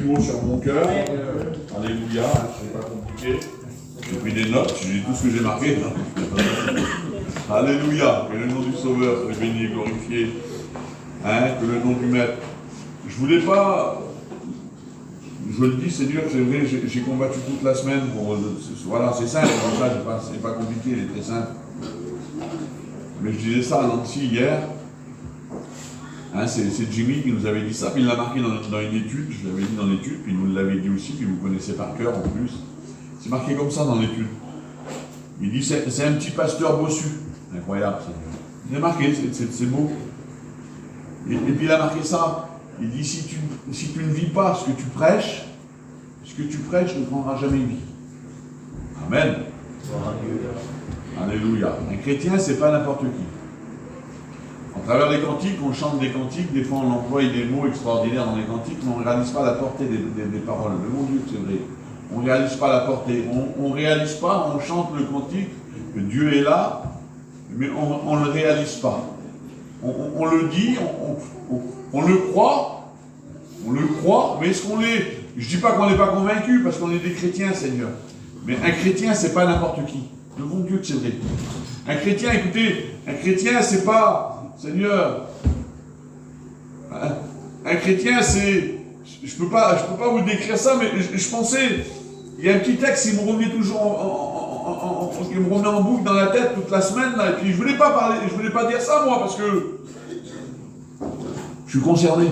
Mots sur mon cœur. Alléluia, c'est pas compliqué. J'ai pris des notes, j'ai tout ce que j'ai marqué. Alléluia, que le nom du Sauveur soit béni et glorifié. Que le nom du Maître. Je voulais pas. Je le dis, Seigneur, c'est vrai, j'ai combattu toute la semaine pour. Voilà, c'est simple, comme ça, c'est pas compliqué, il est très simple. Mais je disais ça à Nancy hier. C'est Jimmy qui nous avait dit ça, puis il l'a marqué dans une étude, je l'avais dit dans l'étude, puis il nous l'avait dit aussi, puis vous connaissez par cœur en plus. C'est marqué comme ça dans l'étude. Il dit c'est un petit pasteur bossu. Incroyable, il a marqué, c'est beau. Et puis il a marqué ça. Il dit si tu ne vis pas ce que tu prêches ne prendra jamais vie. Amen. Alléluia. Un chrétien, c'est pas n'importe qui. À travers les cantiques, on chante des cantiques, des fois on emploie des mots extraordinaires dans les cantiques, mais on ne réalise pas la portée des paroles. Mais mon Dieu, c'est vrai. On ne réalise pas la portée. On ne réalise pas, on chante le cantique, que Dieu est là, mais on ne le réalise pas. On le dit, on le croit, mais est-ce qu'on l'est? Je ne dis pas qu'on n'est pas convaincu, parce qu'on est des chrétiens, Seigneur. Mais un chrétien, c'est pas n'importe qui. Le bon Dieu que c'est vrai. Un chrétien, écoutez, un chrétien, c'est pas... Seigneur, un chrétien, c'est... Je peux pas vous décrire ça, mais je pensais... Il y a un petit texte qui me revenait toujours qui me revenait en boucle dans la tête toute la semaine, là, et puis je voulais pas dire ça, moi, parce que... Je suis concerné.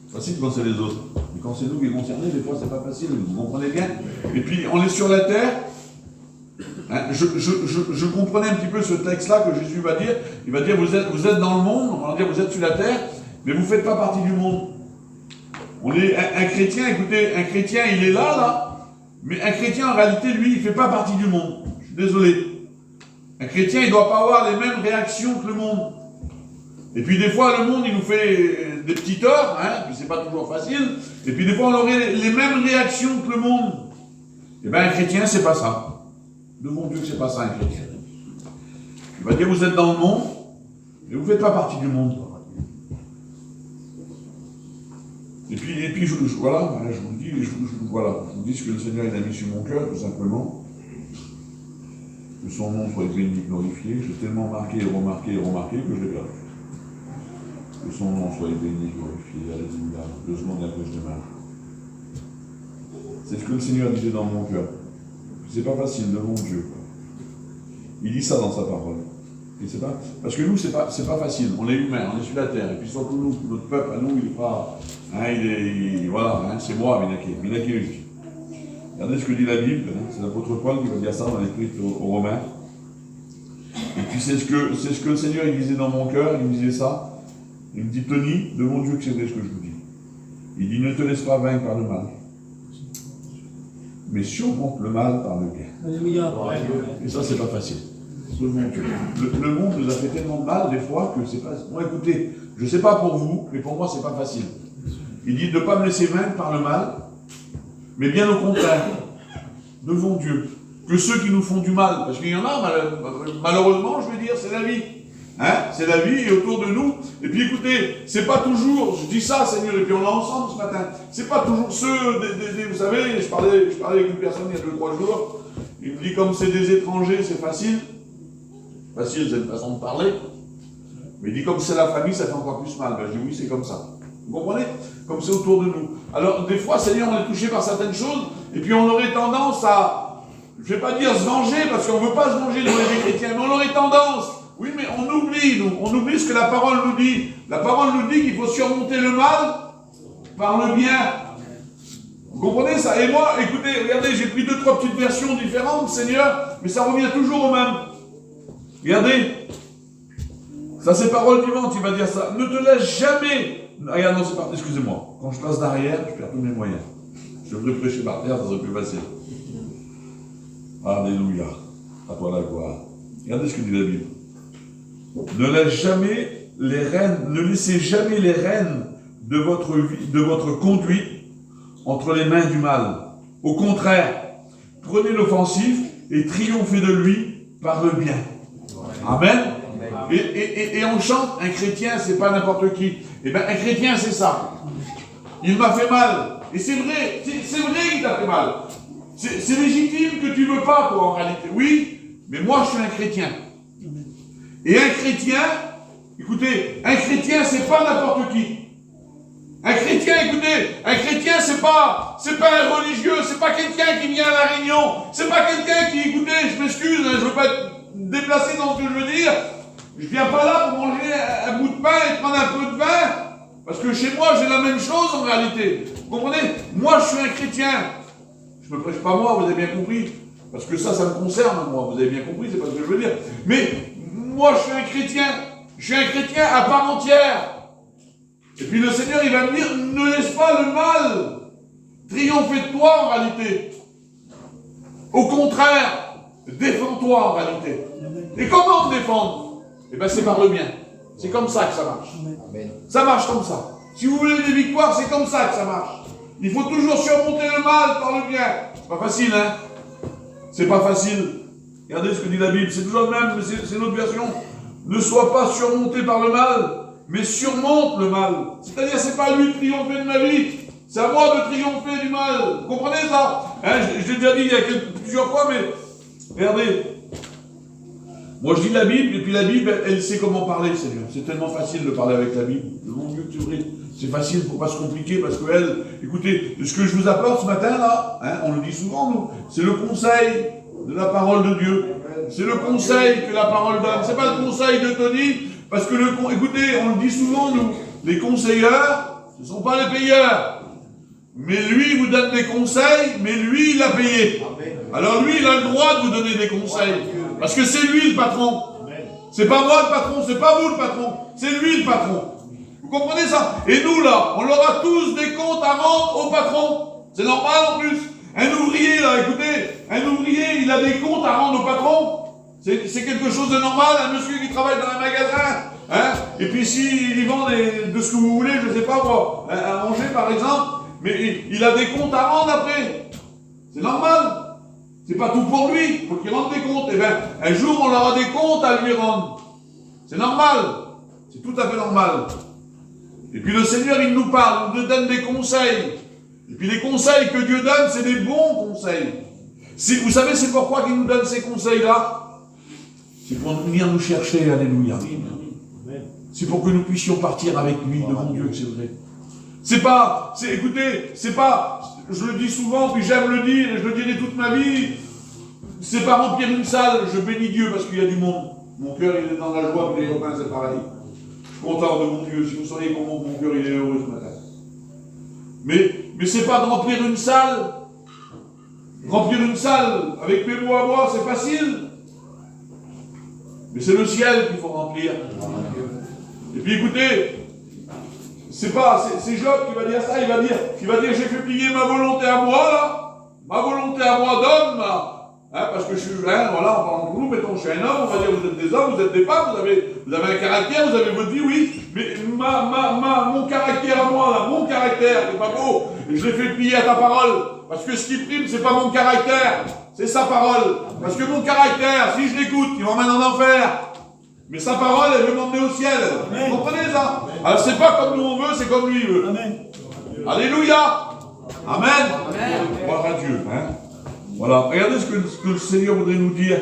C'est facile quand c'est les autres. Mais quand c'est nous qui est concerné, des fois, c'est pas facile, vous comprenez bien. Et puis, on est sur la terre... Je comprenais un petit peu ce texte-là que Jésus va dire. Il va dire, vous êtes dans le monde, on va dire, vous êtes sur la terre, mais vous ne faites pas partie du monde. On est un chrétien, écoutez, un chrétien, il est là, mais un chrétien, en réalité, lui, il ne fait pas partie du monde. Je suis désolé. Un chrétien, il ne doit pas avoir les mêmes réactions que le monde. Et puis, des fois, le monde, il nous fait des petits torts, puis c'est pas toujours facile. Et puis, des fois, on aurait les mêmes réactions que le monde. Eh bien, un chrétien, c'est pas ça. De mon Dieu, c'est pas ça un chrétien. Il va dire, vous êtes dans le monde, mais vous ne faites pas partie du monde. Et puis voilà, je vous le dis, je vous dis ce que le Seigneur il a mis sur mon cœur, tout simplement. Que son nom soit béni et glorifié. J'ai tellement marqué et remarqué que je l'ai perdu. Que son nom soit béni et glorifié. Alléluia. 2 secondes et après je démarre. C'est ce que le Seigneur disait dans mon cœur. C'est pas facile devant Dieu. Il dit ça dans sa parole. Et c'est pas, parce que nous, c'est pas facile. On est humain, on est sur la terre. Et puis surtout nous, notre peuple, à nous, il est pas... voilà, c'est moi, Minaké le juif. Regardez ce que dit la Bible. C'est l'apôtre Paul qui va dire ça dans l'Épître aux Romains. Et puis c'est ce que le Seigneur il disait dans mon cœur. Il me disait ça. Il me dit, Tony, devant Dieu que c'est vrai ce que je vous dis. Il dit, ne te laisse pas vaincre par le mal, mais surmonte le mal par le bien. Alléluia. Et ça, c'est pas facile. Le monde nous a fait tellement de mal, des fois, que c'est pas... Bon, écoutez, je ne sais pas pour vous, mais pour moi, c'est pas facile. Il dit de ne pas me laisser vaincre par le mal, mais bien au contraire, devant Dieu. Que ceux qui nous font du mal, parce qu'il y en a, malheureusement, je veux dire, c'est la vie. C'est la vie, et autour de nous. Et puis écoutez, c'est pas toujours, je dis ça, Seigneur, et puis on l'a ensemble ce matin, c'est pas toujours ceux, vous savez, je parlais avec une personne il y a 2-3 jours, il me dit comme c'est des étrangers, c'est facile. Facile, c'est une façon de parler. Mais il dit comme c'est la famille, ça fait encore plus mal. Ben, je dis oui, c'est comme ça. Vous comprenez? Comme c'est autour de nous. Alors, des fois, Seigneur, on est touché par certaines choses, et puis on aurait tendance à, je ne vais pas dire se venger, parce qu'on ne veut pas se venger de les chrétiens, mais on aurait tendance. Oui, mais on oublie ce que la parole nous dit. La parole nous dit qu'il faut surmonter le mal par le bien. Vous comprenez ça? Et moi, écoutez, regardez, j'ai pris 2-3 petites versions différentes, Seigneur, mais ça revient toujours au même. Regardez, ça c'est parole vivante, il va dire ça. Ne te laisse jamais... Regarde, non, c'est pas... Excusez-moi, quand je passe derrière, je perds tous mes moyens. Je devrais prêcher par terre, ça serait plus facile. Alléluia. À toi la gloire. Regardez ce que dit la Bible. Ne laissez jamais les rênes de votre conduite entre les mains du mal. Au contraire, prenez l'offensive et triomphez de lui par le bien. Amen. Et on chante, un chrétien, c'est pas n'importe qui. Eh bien, un chrétien, c'est ça. Il m'a fait mal. Et c'est vrai qu'il t'a fait mal. C'est légitime que tu ne veux pas, toi, en réalité. Oui, mais moi, je suis un chrétien. Et un chrétien, écoutez, un chrétien, c'est pas n'importe qui. Un chrétien, écoutez, un chrétien, c'est pas un religieux, c'est pas quelqu'un qui vient à la réunion, c'est pas quelqu'un qui, écoutez, je m'excuse, je veux pas être déplacé dans ce que je veux dire, je viens pas là pour manger un bout de pain et prendre un peu de vin, parce que chez moi, j'ai la même chose en réalité. Vous comprenez? Moi, je suis un chrétien. Je me prêche pas moi, vous avez bien compris. Parce que ça me concerne, moi, vous avez bien compris, c'est pas ce que je veux dire. Mais, moi, je suis un chrétien. Je suis un chrétien à part entière. Et puis le Seigneur, il va me dire, ne laisse pas le mal triompher de toi en réalité. Au contraire, défends-toi en réalité. Et comment me défendre? Eh bien, c'est par le bien. C'est comme ça que ça marche. Amen. Ça marche comme ça. Si vous voulez des victoires, c'est comme ça que ça marche. Il faut toujours surmonter le mal par le bien. C'est pas facile, hein? C'est pas facile. Regardez ce que dit la Bible. C'est toujours le même, mais c'est notre version. Ne sois pas surmonté par le mal, mais surmonte le mal. C'est-à-dire, c'est pas lui de triompher de ma vie, c'est à moi de triompher du mal. Vous comprenez ça? Hein, je l'ai déjà dit il y a plusieurs fois, mais regardez. Moi, je lis la Bible, et puis la Bible, elle sait comment parler, Seigneur. C'est tellement facile de parler avec la Bible. Le bon Dieu que tu pries. C'est facile, il ne faut pas se compliquer, parce qu'elle, écoutez, ce que je vous apporte ce matin, là, hein, on le dit souvent, nous, c'est le conseil de la parole de Dieu. C'est le conseil que la parole donne. C'est pas le conseil de Tony, parce que, écoutez, on le dit souvent, nous, les conseilleurs, ce ne sont pas les payeurs. Mais lui, il vous donne des conseils, mais lui, il a payé. Alors lui, il a le droit de vous donner des conseils. Parce que c'est lui le patron. C'est pas moi le patron, c'est pas vous le patron. C'est lui le patron. Vous comprenez ça? Et nous, là, on aura tous des comptes à rendre au patron. C'est normal en plus. Un ouvrier, là, écoutez, un ouvrier, il a des comptes à rendre au patron. C'est quelque chose de normal, un monsieur qui travaille dans un magasin, hein, et puis s'il vend de ce que vous voulez, je ne sais pas moi, à manger par exemple, mais il a des comptes à rendre après. C'est normal. C'est pas tout pour lui, il faut qu'il rende des comptes. Et bien, un jour, on aura des comptes à lui rendre. C'est normal. C'est tout à fait normal. Et puis le Seigneur, il nous parle, il nous donne des conseils. Et puis les conseils que Dieu donne, c'est des bons conseils. Vous savez, c'est pourquoi qu'il nous donne ces conseils-là? C'est pour venir nous chercher, alléluia. C'est pour que nous puissions partir avec lui, devant Dieu, c'est vrai. Écoutez, c'est pas, je le dis souvent, puis j'aime le dire, et je le dirai toute ma vie, c'est pas remplir une salle, je bénis Dieu parce qu'il y a du monde. Mon cœur, il est dans la joie, puis les copains, c'est pareil. Je suis content de mon Dieu, si vous sauriez comment mon cœur, il est heureux ce matin. Mais c'est pas de remplir une salle. Remplir une salle avec mes mots à moi, c'est facile. Mais c'est le ciel qu'il faut remplir. Et puis écoutez, c'est Job qui va dire ça, il va dire, j'ai fait plier ma volonté à moi, là, ma volonté à moi d'homme, hein, parce que je suis, hein, voilà, en parlant de nous, mettons, je suis un homme, on va dire, vous êtes des hommes, vous êtes des femmes, vous avez un caractère, vous avez votre vie, oui, mais mon caractère à moi, là, mon caractère, c'est pas beau, je l'ai fait plier à ta parole, parce que ce qui prime, c'est pas mon caractère, c'est sa parole, parce que mon caractère, si je l'écoute, il m'emmène en enfer. Mais sa parole, elle veut m'emmener au ciel. Amen. Vous comprenez ça? Alors c'est pas comme nous on veut, c'est comme lui il veut. Amen. Alléluia. Amen. Amen. Gloire à Dieu. Hein? Voilà. Regardez ce que le Seigneur voudrait nous dire.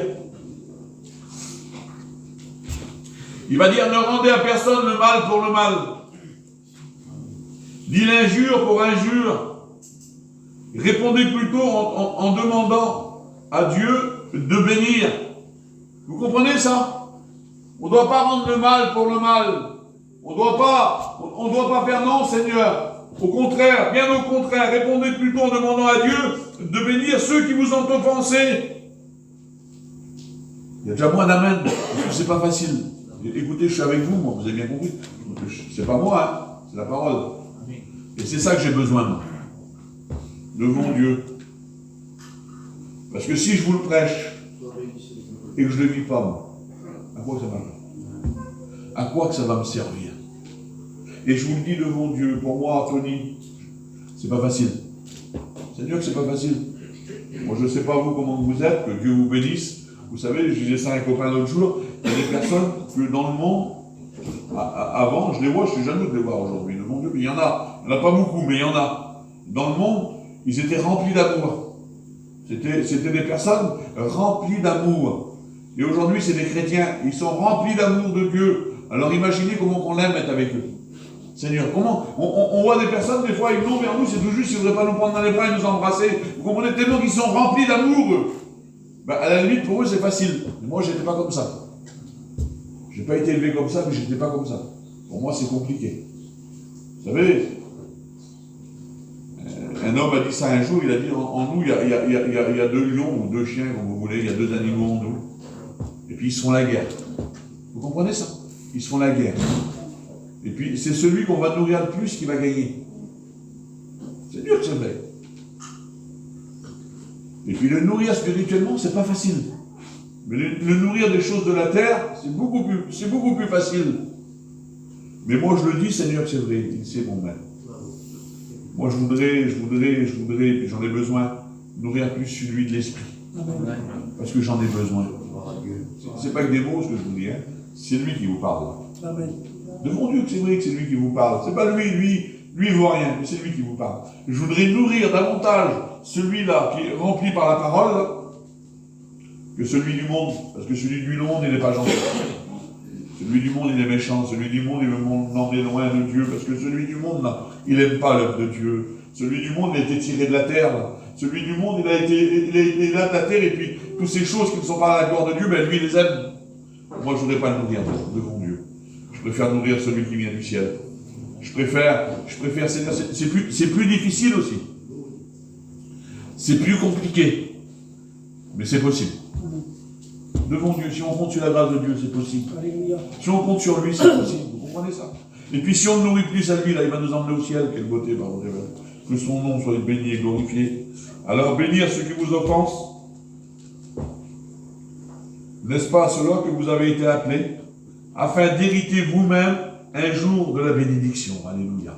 Il va dire, ne rendez à personne le mal pour le mal. Ni l'injure pour injure. Répondez plutôt en demandant à Dieu de bénir. Vous comprenez ça? On ne doit pas rendre le mal pour le mal. On ne doit pas faire non, Seigneur. Au contraire, bien au contraire, répondez plutôt en demandant à Dieu de bénir ceux qui vous ont offensé. Il y a déjà moins d'amen, parce que c'est pas facile. Écoutez, je suis avec vous, moi, vous avez bien compris. C'est pas moi, hein, c'est la parole. Et c'est ça que j'ai besoin, moi. Devant Dieu. Parce que si je vous le prêche, et que je ne le vis pas, moi, à quoi ça va? À quoi que ça va me servir? Et je vous le dis devant Dieu, pour moi, Tony, c'est pas facile. Seigneur, que c'est pas facile. Moi, je ne sais pas vous comment vous êtes, que Dieu vous bénisse. Vous savez, je disais ça à un copain l'autre jour, il y a des personnes que dans le monde, avant, je les vois, je suis jaloux de les voir aujourd'hui, devant Dieu, mais il y en a pas beaucoup, mais il y en a. dans le monde, ils étaient remplis d'amour. C'était des personnes remplies d'amour. Et aujourd'hui, c'est des chrétiens, ils sont remplis d'amour de Dieu. Alors imaginez comment on aime être avec eux. Seigneur, comment on voit des personnes, des fois, ils viennent vers nous, c'est tout juste, ils ne voudraient pas nous prendre dans les bras et nous embrasser. Vous comprenez tellement qu'ils sont remplis d'amour. Ben, à la limite, pour eux, c'est facile. Mais moi, je n'étais pas comme ça. Je n'ai pas été élevé comme ça, mais je n'étais pas comme ça. Pour moi, c'est compliqué. Vous savez, un homme a dit ça un jour, il a dit, en nous, il y a 2 lions ou 2 chiens, comme vous voulez, il y a 2 animaux en nous. Et puis, ils se font la guerre. Vous comprenez ça? Ils se font la guerre. Et puis, c'est celui qu'on va nourrir le plus qui va gagner. C'est dur que c'est vrai. Et puis, le nourrir spirituellement, c'est pas facile. Mais le nourrir des choses de la terre, c'est beaucoup plus facile. Mais moi, je le dis, Seigneur, c'est vrai, c'est mon maître. Moi, je voudrais, puis j'en ai besoin, nourrir plus celui de l'esprit. Parce que j'en ai besoin. C'est pas que des mots, ce que je vous dis, hein. C'est lui qui vous parle. Amen. Devant Dieu que c'est vrai que c'est lui qui vous parle. C'est pas lui il voit rien, mais c'est lui qui vous parle. Je voudrais nourrir davantage celui-là qui est rempli par la parole que celui du monde. Parce que celui du monde, il n'est pas gentil. Celui du monde, il est méchant. Celui du monde, il veut m'emmener loin de Dieu. Parce que celui du monde, là, il n'aime pas l'œuvre de Dieu. Celui du monde, il a été tiré de la terre. Là. Celui du monde, il est là de la terre. Et puis, toutes ces choses qui ne sont pas à la gloire de Dieu, ben lui, il les aime. Moi, je ne voudrais pas le nourrir devant Dieu. Je préfère nourrir celui qui vient du ciel. Je préfère, c'est plus difficile aussi. C'est plus compliqué. Mais c'est possible. Devant Dieu, si on compte sur la grâce de Dieu, c'est possible. Alléluia. Si on compte sur lui, c'est possible. Vous comprenez ça? Et puis si on ne nourrit plus à lui, là, il va nous emmener au ciel. Quelle beauté, pardon. Que son nom soit béni et glorifié. Alors bénir ceux qui vous offensent. N'est-ce pas à cela que vous avez été appelés, afin d'hériter vous-même un jour de la bénédiction. Alléluia.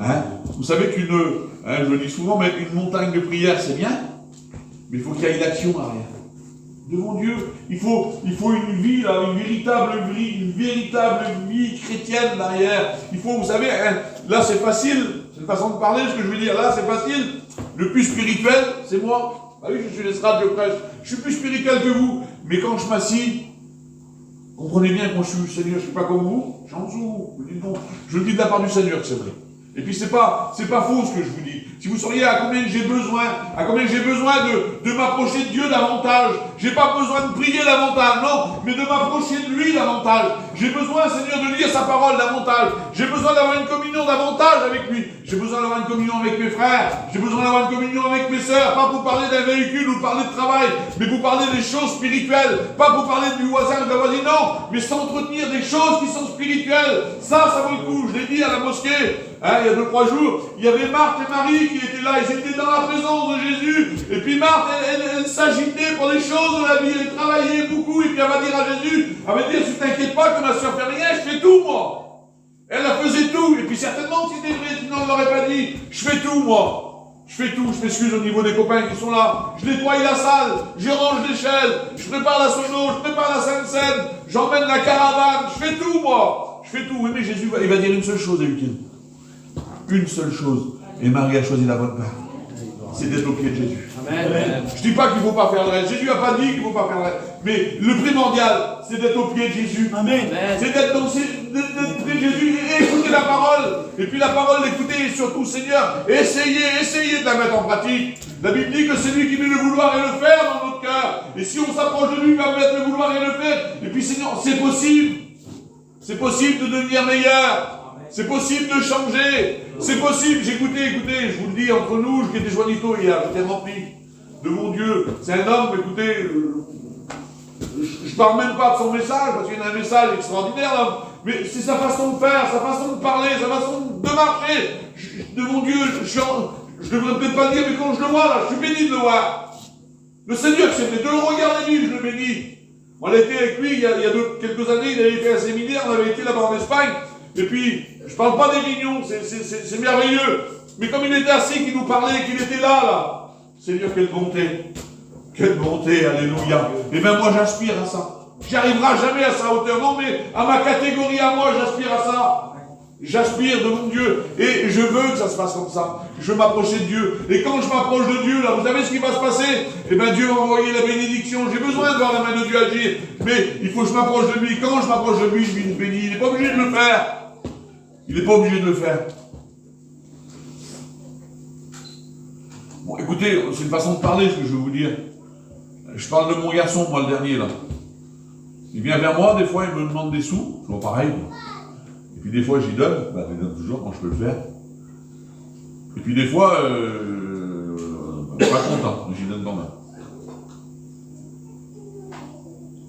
Hein? Vous savez je le dis souvent, mais une montagne de prière, c'est bien, mais il faut qu'il y ait l'action derrière. Devant Dieu, il faut une vie, là, une véritable vie chrétienne derrière. Il faut, vous savez, hein, là c'est facile, c'est une façon de parler, ce que je veux dire, là c'est facile. Le plus spirituel, c'est moi. Ah oui, je suis l'estrade, je prêche. Je suis plus spirituel que vous, mais quand je m'assis, comprenez bien que moi je suis Seigneur, je ne suis pas comme vous, je suis en dessous. Je le dis de la part du Seigneur que c'est vrai. Et puis c'est pas faux ce que je vous dis. Si vous sauriez à combien j'ai besoin de m'approcher de Dieu davantage. J'ai pas besoin de prier davantage, non, mais de m'approcher de lui davantage. J'ai besoin, Seigneur, de lire sa parole davantage. J'ai besoin d'avoir une communion davantage avec lui. J'ai besoin d'avoir une communion avec mes frères. J'ai besoin d'avoir une communion avec mes sœurs. Pas pour parler d'un véhicule ou parler de travail, mais pour parler des choses spirituelles. Pas pour parler du voisin ou de la voisine, non, mais s'entretenir des choses qui sont spirituelles. Ça vaut le coup. Je l'ai dit à la mosquée. Hein, il y a 2-3 jours, il y avait Marthe et Marie qui étaient là, ils étaient dans la présence de Jésus, et puis Marthe, elle s'agitait pour les choses de la vie, elle travaillait beaucoup, et puis elle va dire à Jésus, elle va dire, si t'inquiète pas que ma soeur fait rien, je fais tout moi. Elle faisait tout, et puis certainement si c'était vrai, sinon elle ne l'aurait pas dit, je fais tout moi. Je fais tout, je m'excuse au niveau des copains qui sont là, je nettoie la salle, je range l'échelle, je prépare la sono, je prépare la Sainte Seine, j'emmène la caravane, je fais tout moi. Je fais tout, oui mais Jésus, il va dire une seule chose, utile. Une seule chose. Et Marie a choisi la bonne part. C'est d'être au pied de Jésus. Amen. Je ne dis pas qu'il ne faut pas faire le reste. Jésus n'a pas dit qu'il ne faut pas faire le reste. Mais le primordial, c'est d'être au pied de Jésus. Amen. C'est d'être dans de Jésus et écouter la parole. Et puis la parole, l'écouter et surtout, Seigneur, essayez de la mettre en pratique. La Bible dit que c'est lui qui met le vouloir et le faire dans notre cœur. Et si on s'approche de lui, il va mettre le vouloir et le faire. Et puis Seigneur, c'est possible. C'est possible de devenir meilleur. C'est possible de changer. C'est possible. Écoutez, je vous le dis entre nous, j'étais Joanito hier, j'étais rempli de mon Dieu. C'est un homme, écoutez, je ne parle même pas de son message, parce qu'il y a un message extraordinaire là, mais c'est sa façon de faire, sa façon de parler, sa façon de marcher. De mon Dieu, je ne devrais peut-être pas dire, mais quand je le vois là, je suis béni de le voir. Le Seigneur, c'était de le regarder lui, je le bénis. On a été avec lui il y a quelques années, il avait fait un séminaire, on avait été là-bas en Espagne. Et puis, je ne parle pas des réunions, c'est merveilleux. Mais comme il était assis, qu'il nous parlait, qu'il était là. Seigneur, quelle bonté. Quelle bonté, alléluia. Et même moi, j'aspire à ça. J'arriverai jamais à sa hauteur, non, mais à ma catégorie, à moi, j'aspire à ça. J'aspire de mon Dieu et je veux que ça se passe comme ça. Je veux m'approcher de Dieu. Et quand je m'approche de Dieu, là, vous savez ce qui va se passer? Eh bien, Dieu va envoyer la bénédiction. J'ai besoin de voir la main de Dieu agir. Mais il faut que je m'approche de lui. Quand je m'approche de lui, il me bénit. Il n'est pas obligé de le faire. Il n'est pas obligé de le faire. Bon, écoutez, c'est une façon de parler, ce que je veux vous dire. Je parle de mon garçon, moi, le dernier, là. Il vient vers moi, des fois, il me demande des sous. Toujours pareil. Et puis des fois, j'y donne. Ben, je lui donne toujours quand je peux le faire. Et puis des fois, pas content, j'y donne quand même.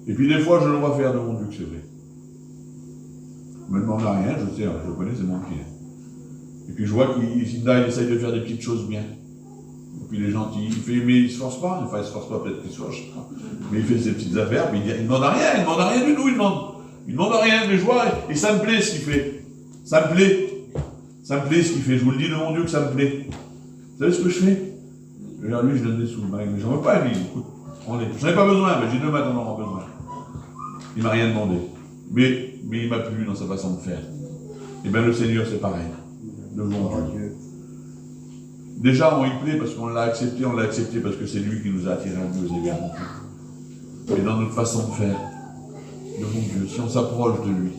Et puis des fois, je le vois faire de mon Dieu que c'est vrai. Il ne me demande rien, je sais, je le connais, c'est mon client. Et puis je vois qu'il essaye de faire des petites choses bien. Et puis il est gentil, il fait, mais il ne se force pas, enfin il ne se force pas, peut-être qu'il se force, je sais pas. Mais il fait ses petites affaires, mais il ne demande rien, il ne demande rien du tout, il ne demande rien, mais je vois, et ça me plaît ce qu'il fait. Ça me plaît. Ça me plaît ce qu'il fait, je vous le dis de mon Dieu que ça me plaît. Vous savez ce que je fais? Regarde, lui, je donne des sous, mais j'en veux pas, lui, écoute, j'en ai pas besoin, mais j'ai deux matins, on en a besoin. Il m'a rien demandé. Mais il m'a plu dans sa façon de faire. Et bien le Seigneur, c'est pareil. Le bon Dieu. Déjà, on y plaît parce qu'on l'a accepté parce que c'est lui qui nous a attirés à nous, vous avez bien compris. Mais dans notre façon de faire, le bon Dieu, si on s'approche de lui,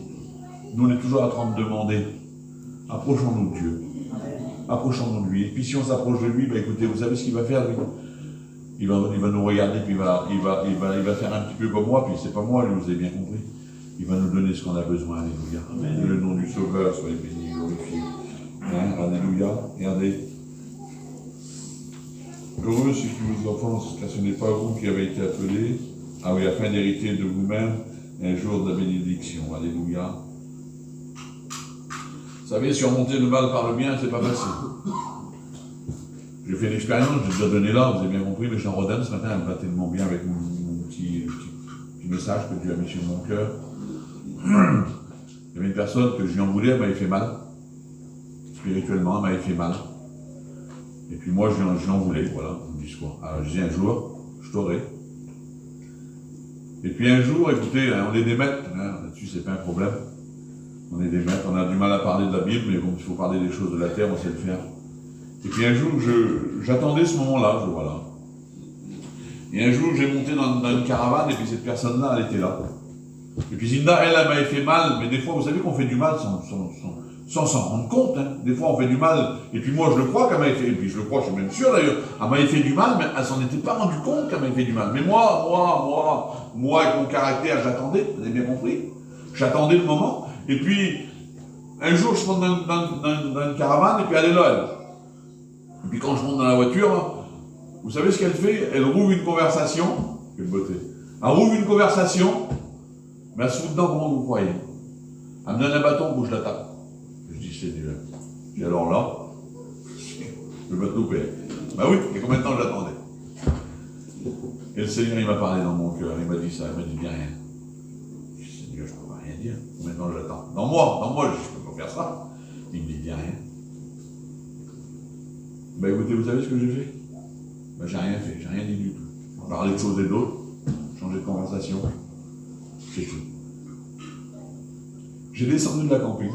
nous on est toujours en train de demander, approchons-nous de Dieu. Approchons-nous de lui. Et puis si on s'approche de lui, ben écoutez, vous savez ce qu'il va faire, lui? Il va nous regarder, puis il va faire un petit peu comme moi, puis c'est pas moi, lui, vous avez bien compris. Il va nous donner ce qu'on a besoin, alléluia. Amen. Le nom du Sauveur soit béni, glorifié. Hein, alléluia. Regardez. Heureux ceux qui vous offensent, car ce n'est pas vous qui avez été appelés, ah oui, afin d'hériter de vous-même un jour de la bénédiction. Alléluia. Vous savez, surmonter le mal par le bien, c'est pas facile. J'ai fait une expérience, j'ai déjà donné là, vous avez bien compris, mais j'en redonne ce matin, elle me va tellement bien avec mon petit message que Dieu a mis sur mon cœur. Il y avait une personne que je lui en voulais, elle m'avait fait mal. Spirituellement, elle m'avait fait mal. Et puis moi, je lui en voulais, voilà, vous me dites quoi. Alors je dis un jour, je t'aurai. Et puis un jour, écoutez, on est des maîtres, hein, là-dessus c'est pas un problème. On est des maîtres, on a du mal à parler de la Bible, mais bon, il faut parler des choses de la terre, on sait le faire. Et puis un jour, j'attendais ce moment-là, voilà. Et un jour, j'ai monté dans une caravane, et puis cette personne-là, elle était là. Et puis Zinda, elle m'avait fait mal, mais des fois, vous savez qu'on fait du mal sans s'en rendre compte. Hein. Des fois, on fait du mal, et puis moi, je le crois qu'elle m'avait fait, et puis je le crois, je suis même sûr d'ailleurs, elle m'avait fait du mal, mais elle s'en était pas rendu compte qu'elle m'avait fait du mal. Mais moi, avec mon caractère, j'attendais, vous avez bien compris. J'attendais le moment, et puis, un jour, je monte dans une caravane, et puis elle est là, elle. Et puis quand je monte dans la voiture, vous savez ce qu'elle fait? Elle rouvre une conversation. Quelle beauté. Elle rouvre une conversation, mais elle se fout dedans, comment vous croyez? Elle me donne un bâton pour que je la tape. Je dis, c'est Dieu. Je dis, alors là, je vais te louper. Ben oui, et combien de temps j'attendais? Et le Seigneur, il m'a parlé dans mon cœur, il m'a dit ça, il m'a dit, bien rien. Je dis, Seigneur, je ne peux rien dire. Combien de temps j'attends? Dans moi, je ne peux pas faire ça. Il me dit, bien rien. Ben écoutez, vous savez ce que j'ai fait? Ben j'ai rien fait, j'ai rien dit du tout. Parler de choses et d'autres, changer de conversation, c'est tout. J'ai descendu de la camping,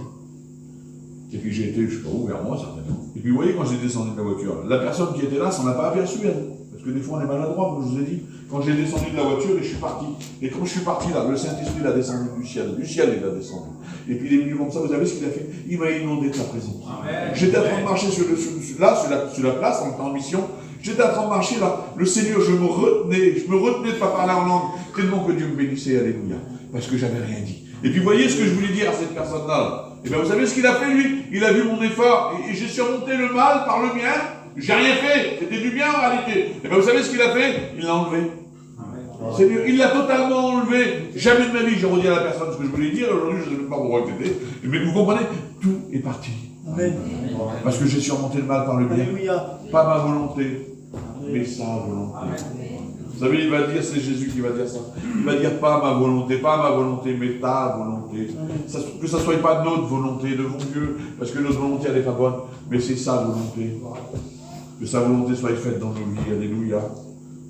et puis j'ai été, je sais pas où, vers moi certainement. Et puis vous voyez, quand j'ai descendu de la voiture, la personne qui était là s'en a pas aperçu, elle. Parce que des fois on est maladroit, comme je vous ai dit. Quand j'ai descendu de la voiture, et je suis parti. Et quand je suis parti là, le Saint-Esprit l'a descendu du ciel il a descendu. Et puis il est venu comme ça, vous savez ce qu'il a fait? Il m'a inondé de sa présence. J'étais en train de marcher sur la place, on était en mission. J'étais en train de marcher là, le Seigneur, je me retenais de ne pas parler en langue, tellement que Dieu me bénissait, alléluia, parce que j'avais rien dit. Et puis voyez ce que je voulais dire à cette personne-là. Et bien vous savez ce qu'il a fait lui? Il a vu mon effort, et j'ai surmonté le mal par le mien, j'ai rien fait, c'était du bien en réalité. Et bien vous savez ce qu'il a fait? Il l'a enlevé. Seigneur, il l'a totalement enlevé. Jamais de ma vie, j'ai redit à la personne ce que je voulais dire, aujourd'hui je ne sais même pas pourquoi c'était. Mais vous comprenez? Tout est parti. Amen. Parce que j'ai surmonté le mal par le bien. Pas ma volonté, mais sa volonté. Vous savez, il va dire, c'est Jésus qui va dire ça. Il va dire pas ma volonté, mais ta volonté. Que ça ne soit pas notre volonté, de mon Dieu, parce que notre volonté, elle n'est pas bonne, mais c'est sa volonté. Que sa volonté soit faite dans nos vies. Alléluia.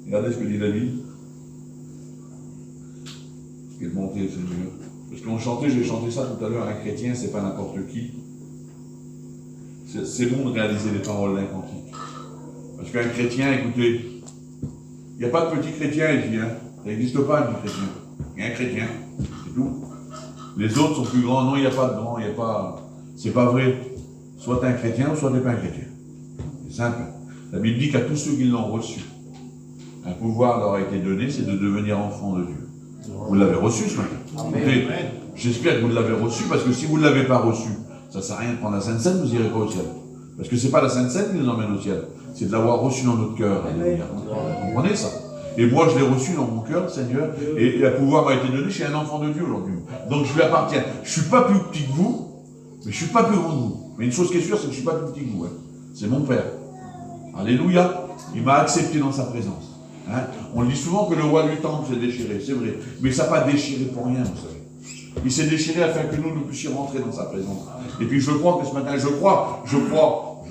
Regardez ce que dit David. Quelle bonté, Seigneur. Parce qu'on chantait, j'ai chanté ça tout à l'heure, un chrétien, c'est pas n'importe qui. c'est bon de réaliser les paroles d'un cantique. Parce qu'un chrétien, écoutez, il n'y a pas de petit chrétien ici, hein. Ça n'existe pas un petit chrétien. Il y a un chrétien, c'est tout. Les autres sont plus grands. Non, il n'y a pas de grand, il n'y a pas. C'est pas vrai. Soit tu es un chrétien, soit tu n'es pas un chrétien. C'est simple. La Bible dit qu'à tous ceux qui l'ont reçu, un pouvoir leur a été donné, c'est de devenir enfants de Dieu. Vous l'avez reçu ce matin. J'espère que vous l'avez reçu, parce que si vous ne l'avez pas reçu, ça ne sert à rien de prendre la Sainte Seine, vous n'irez pas au ciel. Parce que ce n'est pas la Sainte Seine qui nous emmène au ciel, c'est de l'avoir reçu dans notre cœur. Vous comprenez ça? Et moi, je l'ai reçu dans mon cœur, Seigneur, et le pouvoir m'a été donné, je suis un enfant de Dieu aujourd'hui. Donc je lui appartiens. Je ne suis pas plus petit que vous, mais je ne suis pas plus grand que vous. Mais une chose qui est sûre, c'est que je ne suis pas plus petit que vous. Hein. C'est mon Père. Alléluia. Il m'a accepté dans sa présence. Hein. On dit souvent que le roi du temple s'est déchiré, c'est vrai. Mais ça n'a pas déchiré pour rien, vous savez. Il s'est déchiré afin que nous puissions rentrer dans sa présence. Et puis je crois que ce matin, je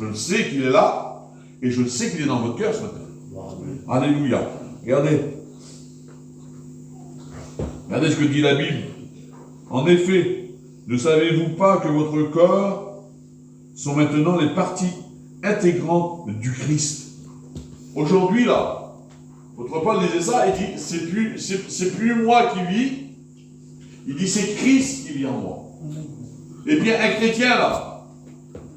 le sais qu'il est là, et je le sais qu'il est dans votre cœur ce matin. Alléluia. Regardez. Regardez ce que dit la Bible. En effet, ne savez-vous pas que votre corps sont maintenant les parties intégrantes du Christ? Aujourd'hui, là, votre Paul disait ça, il dit, c'est plus moi qui vis, il dit, c'est Christ qui vit en moi. Et bien, un chrétien, là,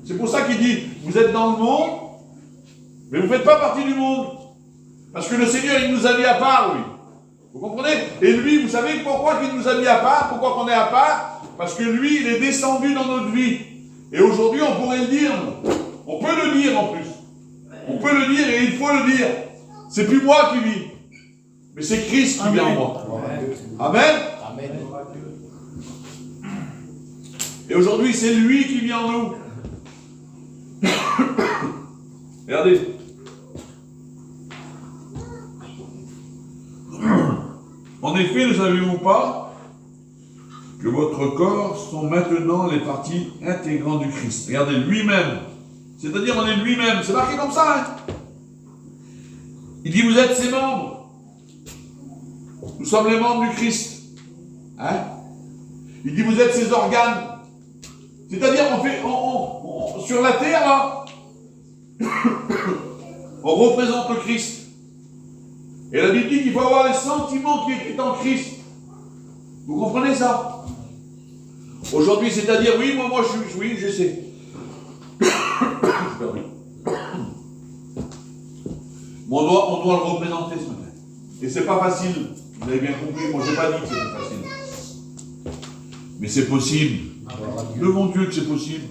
c'est pour ça qu'il dit, vous êtes dans le monde, mais vous ne faites pas partie du monde. Parce que le Seigneur, il nous a mis à part, lui. Vous comprenez? Et lui, vous savez pourquoi il nous a mis à part? Pourquoi qu'on est à part? Parce que lui, il est descendu dans notre vie. Et aujourd'hui, on pourrait le dire. On peut le dire en plus. On peut le dire et il faut le dire. C'est plus moi qui vis. Mais c'est Christ qui vit en moi. Amen. Amen. Et aujourd'hui, c'est lui qui vit en nous. Regardez. En effet, ne savez-vous pas que votre corps sont maintenant les parties intégrantes du Christ? Regardez, lui-même. C'est-à-dire, on est lui-même. C'est marqué comme ça, hein? Il dit, vous êtes ses membres. Nous sommes les membres du Christ. Hein? Il dit, vous êtes ses organes. C'est-à-dire, sur la terre, là, on représente le Christ. Et la Bible dit qu'il faut avoir les sentiments qui étaient en Christ. Vous comprenez ça? Aujourd'hui, c'est-à-dire, oui, moi, oui, je sais. On doit le représenter ce matin. Et c'est pas facile. Vous avez bien compris, moi je n'ai pas dit que c'était facile. Mais c'est possible. Devant Dieu que c'est possible.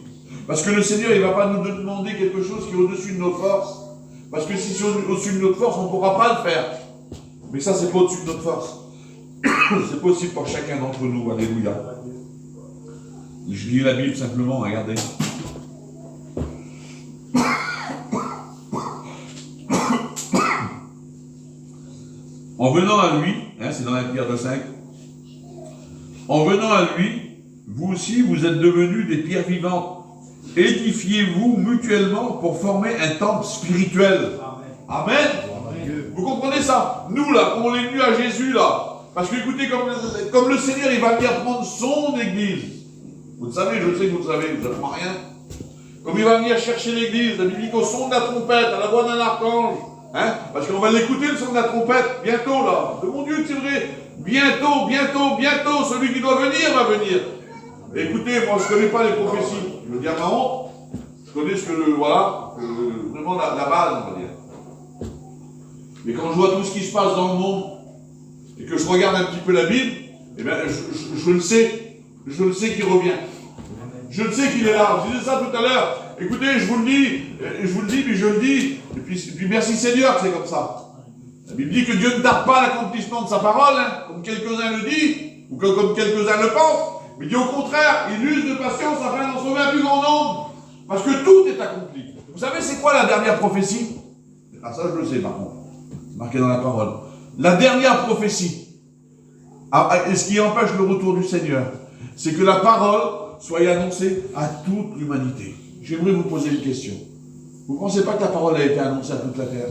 Parce que le Seigneur, il ne va pas nous demander quelque chose qui est au-dessus de nos forces. Parce que si c'est au-dessus de notre force, on ne pourra pas le faire. Mais ça, c'est pas au-dessus de notre force. C'est possible pour chacun d'entre nous. Alléluia. Je lis la Bible simplement, regardez. En venant à lui, hein, c'est dans la Pierre de 5, en venant à lui, vous aussi, vous êtes devenus des pierres vivantes. Édifiez-vous mutuellement pour former un temple spirituel. Amen. Amen. Vous comprenez ça? Nous, là, comme on est venus à Jésus, là, parce que, écoutez, comme le Seigneur, il va venir prendre son église. Vous le savez, je sais que vous le savez, vous n'apprends rien. Comme il va venir chercher l'église, la Bible dit qu'au son de la trompette, à la voix d'un archange, hein, parce qu'on va l'écouter, le son de la trompette, bientôt, là. De mon Dieu, c'est vrai. Bientôt, celui qui doit venir va venir. Écoutez, moi, je ne connais pas les prophéties. Je veux dire, ma honte. Je connais ce que vraiment la base, on va dire. Mais quand je vois tout ce qui se passe dans le monde, et que je regarde un petit peu la Bible, eh bien, je le sais. Je le sais qu'il revient. Je le sais qu'il est là. Je disais ça tout à l'heure. Écoutez, je vous le dis, puis je le dis. Et puis merci Seigneur que c'est comme ça. La Bible dit que Dieu ne tarde pas l'accomplissement de sa parole, hein, comme quelques-uns le disent, ou comme quelques-uns le pensent. Mais dit au contraire, il use de patience afin d'en sauver un plus grand nombre. Parce que tout est accompli. Vous savez, c'est quoi la dernière prophétie? Ah, ça, je le sais, par contre. C'est marqué dans la parole. La dernière prophétie, et ce qui empêche le retour du Seigneur, c'est que la parole soit annoncée à toute l'humanité. J'aimerais vous poser une question. Vous ne pensez pas que la parole a été annoncée à toute la terre?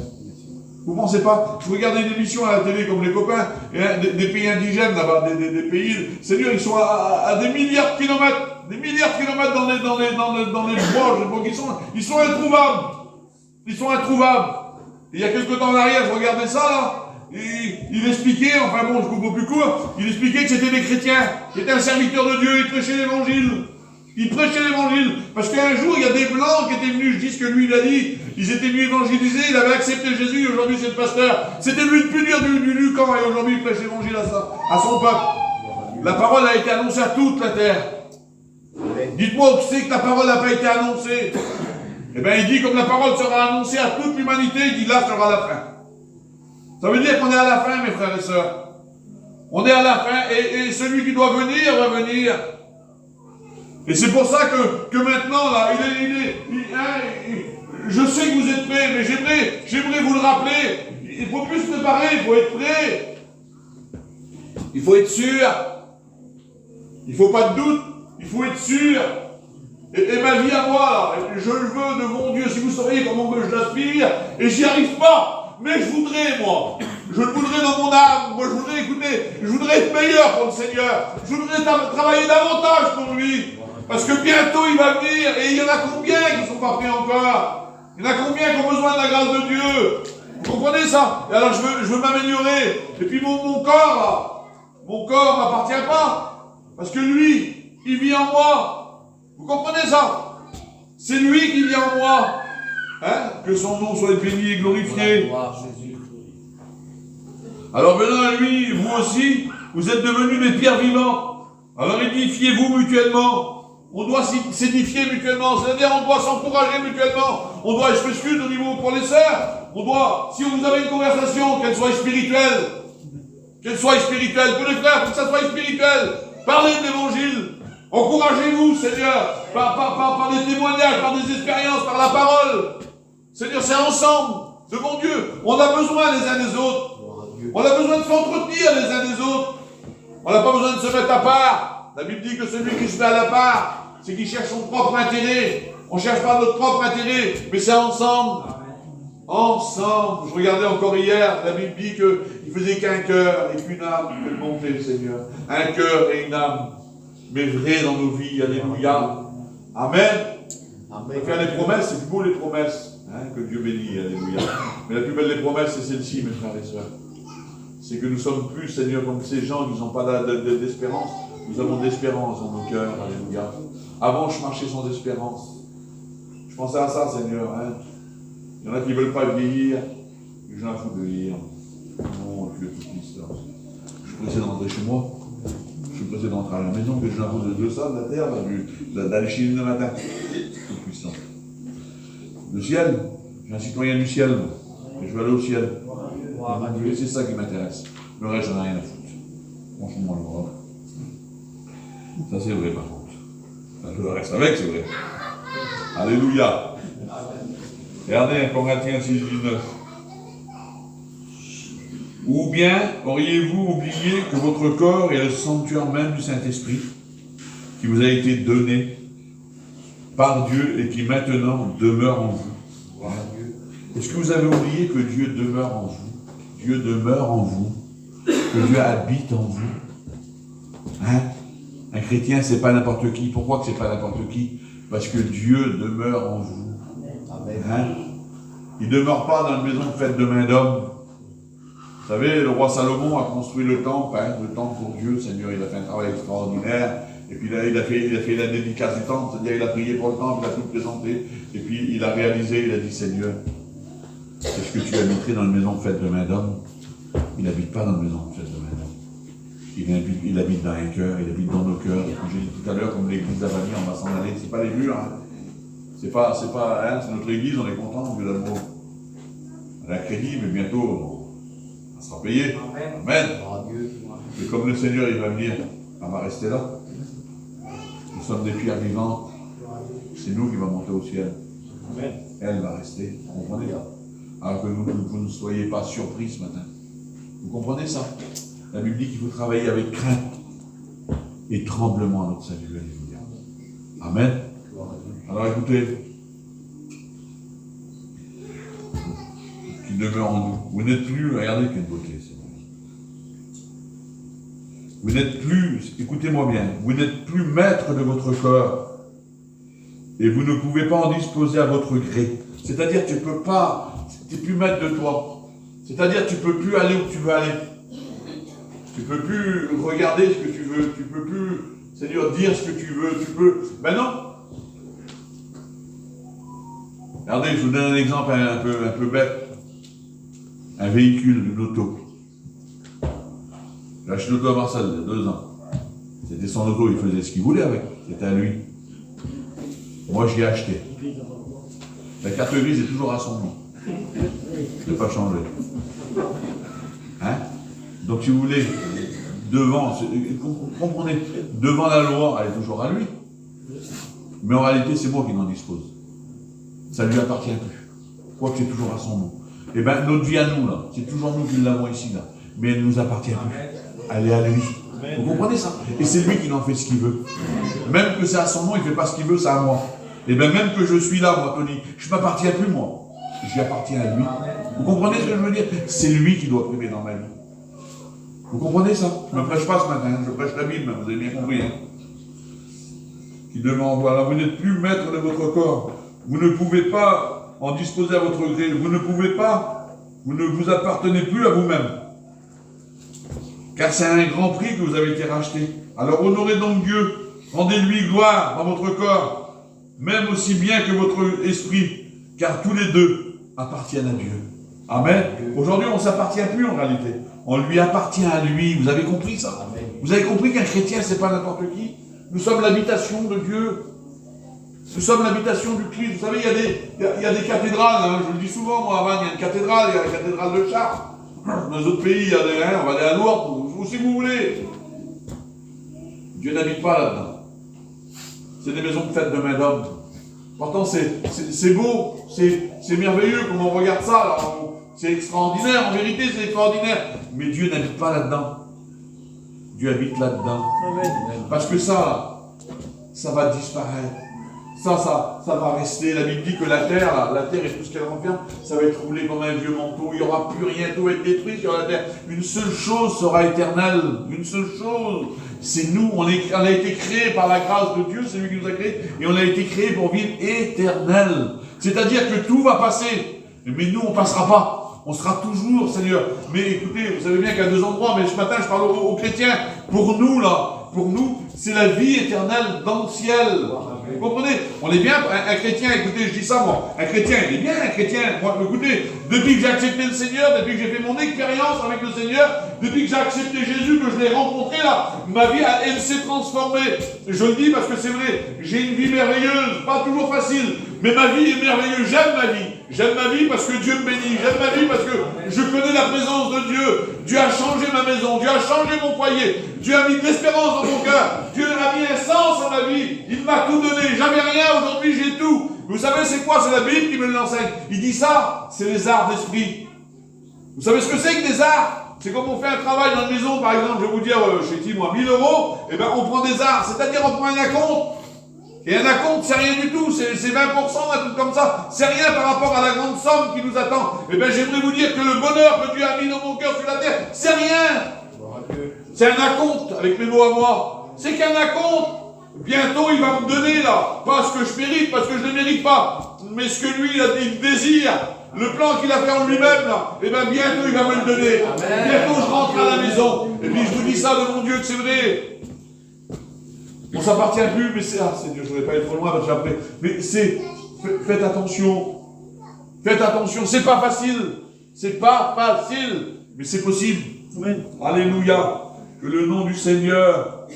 Vous ne pensez pas? Je regardais une émission à la télé comme les copains, des pays indigènes là-bas, des pays. Seigneur, ils sont à des milliards de kilomètres des milliards de kilomètres dans les bois, ils sont introuvables. Ils sont introuvables. Et il y a quelque temps en arrière, je regardais ça, là, et il expliquait, enfin bon, je coupe au plus court, il expliquait que c'était des chrétiens, qui étaient un serviteur de Dieu, il prêchait l'évangile. Il prêchait l'évangile. Parce qu'un jour, il y a des blancs qui étaient venus, je dis ce que lui, il a dit, ils étaient venus évangéliser, il avait accepté Jésus, aujourd'hui c'est le pasteur. C'était lui le plus dur du camp, et aujourd'hui il prêche l'évangile à son peuple. La parole a été annoncée à toute la terre. Dites-moi où c'est que la parole n'a pas été annoncée. Eh bien, il dit, comme la parole sera annoncée à toute l'humanité, il dit, là sera la fin. Ça veut dire qu'on est à la fin, mes frères et sœurs. On est à la fin, et celui qui doit venir, va venir. Et c'est pour ça que maintenant, là, je sais que vous êtes prêts, mais j'aimerais vous le rappeler. Il faut plus se préparer, il faut être prêt. Il faut être sûr. Il ne faut pas de doute, il faut être sûr. Et ma vie à moi, là, je le veux de mon Dieu, si vous sauriez comment je l'aspire, et j'y arrive pas, mais je voudrais, moi. Je le voudrais dans mon âme, moi je voudrais écouter, je voudrais être meilleur pour le Seigneur, je voudrais travailler davantage pour lui, parce que bientôt il va venir, et il y en a combien qui ne sont pas prêts encore? Il y en a combien qui ont besoin de la grâce de Dieu? Vous comprenez ça? Et alors je veux m'améliorer, et puis mon corps m'appartient pas, parce que lui, il vit en moi. Vous comprenez ça? C'est lui qui vit en moi. Hein? Que son nom soit béni et glorifié. Alors venant à lui, vous aussi, vous êtes devenus des pierres vivantes. Alors édifiez-vous mutuellement. On doit s'édifier mutuellement, c'est-à-dire on doit s'encourager mutuellement. On doit, je m'excuse au niveau pour les sœurs, on doit, si vous avez une conversation, qu'elle soit spirituelle, pour les frères, que ça soit spirituel, parlez de l'évangile. Encouragez-vous, Seigneur, par des témoignages, par des expériences, par la parole. Seigneur, c'est ensemble, de mon Dieu. On a besoin les uns des autres. On a besoin de s'entretenir les uns des autres. On n'a pas besoin de se mettre à part. La Bible dit que celui qui se met à la part, c'est qu'il cherche son propre intérêt. On ne cherche pas notre propre intérêt, mais c'est ensemble. Ensemble. Je regardais encore hier, la Bible dit qu'il faisait qu'un cœur et qu'une âme qui peut monter, Seigneur. Un cœur et une âme. Mais vrai dans nos vies, alléluia. Amen. On peut faire des promesses, c'est plus beau les promesses, hein, que Dieu bénit, alléluia. Mais la plus belle des promesses, c'est celle-ci, mes frères et sœurs. C'est que nous sommes plus, Seigneur, comme ces gens qui n'ont pas d'espérance. Nous avons de l'espérance dans nos cœurs, alléluia. Avant, je marchais sans espérance. Je pensais à ça, Seigneur. Hein. Il y en a qui ne veulent pas vieillir, mais j'en ai foutu de vieillir. Mon Dieu, toute l'histoire. Je suis pressé d'entrer chez moi. Je suis pressé d'entrer à la maison, que je n'ai pas de ça, de la terre, d'aller chez lui le matin. Tout puissant. Le ciel, je suis un citoyen du ciel, et je veux aller au ciel. Et c'est ça qui m'intéresse. Le reste, j'en ai rien à foutre. Franchement, l'Europe. Ça, c'est vrai, par contre. Le reste avec, c'est vrai. Alléluia. Regardez, 1 Corinthiens 6, 19. Ou bien auriez-vous oublié que votre corps est le sanctuaire même du Saint-Esprit qui vous a été donné par Dieu et qui maintenant demeure en vous? Est-ce que vous avez oublié que Dieu demeure en vous? Dieu demeure en vous, que Dieu habite en vous. Hein? Un chrétien, c'est pas n'importe qui. Pourquoi que c'est pas n'importe qui? Parce que Dieu demeure en vous. Hein? Il ne demeure pas dans une maison faite de main d'homme. Vous savez, le roi Salomon a construit le temple pour Dieu. Seigneur, il a fait un travail extraordinaire. Et puis là, il a fait la dédicace du temple, c'est-à-dire il a prié pour le temple, il a tout présenté. Et puis il a réalisé, il a dit, Seigneur, est-ce que tu habiterais dans une maison faite de main d'homme? Il n'habite pas dans une maison faite de main d'homme. Il habite dans un cœur, il habite dans nos cœurs. J'ai dit tout à l'heure, comme l'église d'Avani, on va s'en aller. C'est pas les murs, hein. C'est notre église, on est content, Dieu d'amour. On a crédit, mais bientôt, on sera payé. Amen. Et comme le Seigneur, il va venir, on va rester là. Nous sommes des pierres vivantes. C'est nous qui va monter au ciel. Amen. Elle va rester. Vous comprenez? Alors que vous ne soyez pas surpris ce matin. Vous comprenez ça? La Bible dit qu'il faut travailler avec crainte et tremblement à notre salut. Alléluia. Amen. Alors écoutez, qui demeure en nous. Vous n'êtes plus, regardez quelle beauté, c'est vrai. Vous n'êtes plus, écoutez-moi bien, vous n'êtes plus maître de votre corps. Et vous ne pouvez pas en disposer à votre gré. C'est-à-dire, tu ne peux pas, tu n'es plus maître de toi. C'est-à-dire, tu ne peux plus aller où tu veux aller. Tu ne peux plus regarder ce que tu veux. Tu ne peux plus, c'est-à-dire, dire ce que tu veux. Tu peux. Ben non. Regardez, je vous donne un exemple un peu bête. Un véhicule, une auto. J'ai acheté une auto à Marseille il y a 2 ans. C'était son auto, il faisait ce qu'il voulait avec. C'était à lui. Moi, je l'ai acheté. La carte grise est toujours à son nom. Je n'ai pas changé. Hein? Donc, si vous voulez, devant, comprenez, devant la loi, elle est toujours à lui. Mais en réalité, c'est moi qui n'en dispose. Ça ne lui appartient plus. Quoi que c'est toujours à son nom. Eh bien, notre vie à nous, là, c'est toujours nous qui l'avons ici, là. Mais elle ne nous appartient plus. Elle est à lui. Vous comprenez ça? Et c'est lui qui en fait ce qu'il veut. Même que c'est à son nom, il ne fait pas ce qu'il veut, c'est à moi. Et bien même que je suis là, moi, Tony, je ne m'appartiens plus, moi. Je lui appartiens à lui. Vous comprenez ce que je veux dire? C'est lui qui doit primer dans ma vie. Vous comprenez ça? Je ne me prêche pas ce matin, je prêche la Bible, vous avez bien compris. Hein? Qui demande, voilà, vous n'êtes plus maître de votre corps. Vous ne pouvez pas en disposer à votre gré. Vous ne pouvez pas, vous ne vous appartenez plus à vous-même. Car c'est à un grand prix que vous avez été racheté. Alors honorez donc Dieu, rendez-lui gloire dans votre corps, même aussi bien que votre esprit, car tous les deux appartiennent à Dieu. Amen. Aujourd'hui, on ne s'appartient plus en réalité. On lui appartient à lui. Vous avez compris ça? Amen. Vous avez compris qu'un chrétien, ce n'est pas n'importe qui. Nous sommes l'habitation de Dieu. Nous sommes l'habitation du Christ. Vous savez, il y a des cathédrales. Hein, je le dis souvent, moi, à Vannes, il y a une cathédrale. Il y a la cathédrale de Chartres. Dans les autres pays, il y a des, hein, on va aller à Lourdes, où si vous voulez. Dieu n'habite pas là-dedans. C'est des maisons faites de main d'homme. Pourtant, c'est beau, c'est merveilleux, comme on regarde ça. C'est extraordinaire, en vérité, c'est extraordinaire. Mais Dieu n'habite pas là-dedans. Dieu habite là-dedans. Parce que ça va disparaître. Ça va rester. La Bible dit que la terre et tout ce qu'elle renferme, ça va être roulé comme un vieux manteau. Il n'y aura plus rien, tout va être détruit sur la terre. Une seule chose sera éternelle. Une seule chose. C'est nous. On a été créés par la grâce de Dieu. C'est lui qui nous a créés. Et on a été créés pour vivre éternel. C'est-à-dire que tout va passer. Mais nous, on ne passera pas. On sera toujours, Seigneur. Mais écoutez, vous savez bien qu'il y a 2 endroits, mais ce matin, je parle aux chrétiens. Pour nous, c'est la vie éternelle dans le ciel. Vous comprenez? On est bien, un chrétien, écoutez, je dis ça moi, un chrétien, il est bien un chrétien. Moi, écoutez, depuis que j'ai accepté le Seigneur, depuis que j'ai fait mon expérience avec le Seigneur, depuis que j'ai accepté Jésus, que je l'ai rencontré là, ma vie, elle s'est transformée. Je le dis parce que c'est vrai, j'ai une vie merveilleuse, pas toujours facile, mais ma vie est merveilleuse, j'aime ma vie. J'aime ma vie parce que Dieu me bénit. J'aime ma vie parce que je connais la présence de Dieu. Dieu a changé ma maison. Dieu a changé mon foyer. Dieu a mis de l'espérance dans mon cœur. Dieu a mis un sens à ma vie. Il m'a tout donné. J'avais rien, aujourd'hui j'ai tout. Vous savez c'est quoi? C'est la Bible qui me l'enseigne. Il dit ça, c'est les arts d'esprit. Vous savez ce que c'est que des arts? C'est comme on fait un travail dans une maison, par exemple, je vais vous dire, chez qui, moi, 1000 €, et bien on prend des arts. C'est-à-dire on prend un acompte. Et un acompte, c'est rien du tout, c'est 20%, un truc comme ça. C'est rien par rapport à la grande somme qui nous attend. Eh bien, j'aimerais vous dire que le bonheur que Dieu a mis dans mon cœur sur la terre, c'est rien. C'est un acompte, avec mes mots à moi. C'est qu'un acompte. Bientôt, il va me donner, là, pas ce que je mérite, parce que je ne le mérite pas, mais ce que lui, il désire. Le plan qu'il a fait en lui-même, là, eh bien, bientôt, il va me le donner. Amen. Bientôt, je rentre à la maison. Et puis, je vous dis ça de mon Dieu que c'est vrai. On ne s'appartient plus, mais c'est... Ah, Seigneur, je ne voudrais pas être trop loin, parce que après... Mais c'est... Faites attention. Faites attention. C'est pas facile. C'est pas facile. Mais c'est possible. Amen. Alléluia. Que le nom du Seigneur...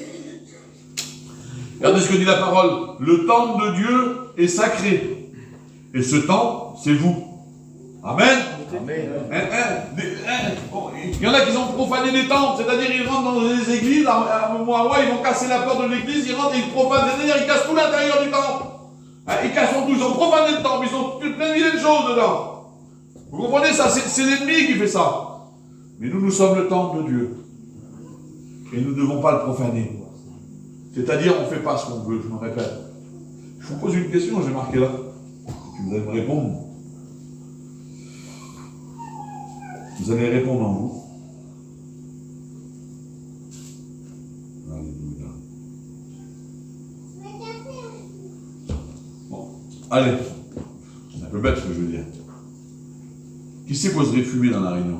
Regardez ce que dit la parole. Le temple de Dieu est sacré. Et ce temple, c'est vous. Amen. Amen. Il y en a qui ont profané les temples, c'est-à-dire ils rentrent dans les églises, à un moment, ils vont casser la porte de l'église, ils rentrent et ils profanent, c'est-à-dire ils cassent tout l'intérieur du temple. Ils cassent tout, ils ont profané le temple, ils ont plein de choses dedans. Vous comprenez ça? C'est l'ennemi qui fait ça. Mais nous sommes le temple de Dieu. Et nous ne devons pas le profaner. C'est-à-dire on ne fait pas ce qu'on veut, je me répète. Je vous pose une question, j'ai marqué là. Vous allez me répondre. Vous allez répondre en vous. Allez, c'est un peu bête ce que je veux dire. Qui c'est qui oserait fumer dans la réunion?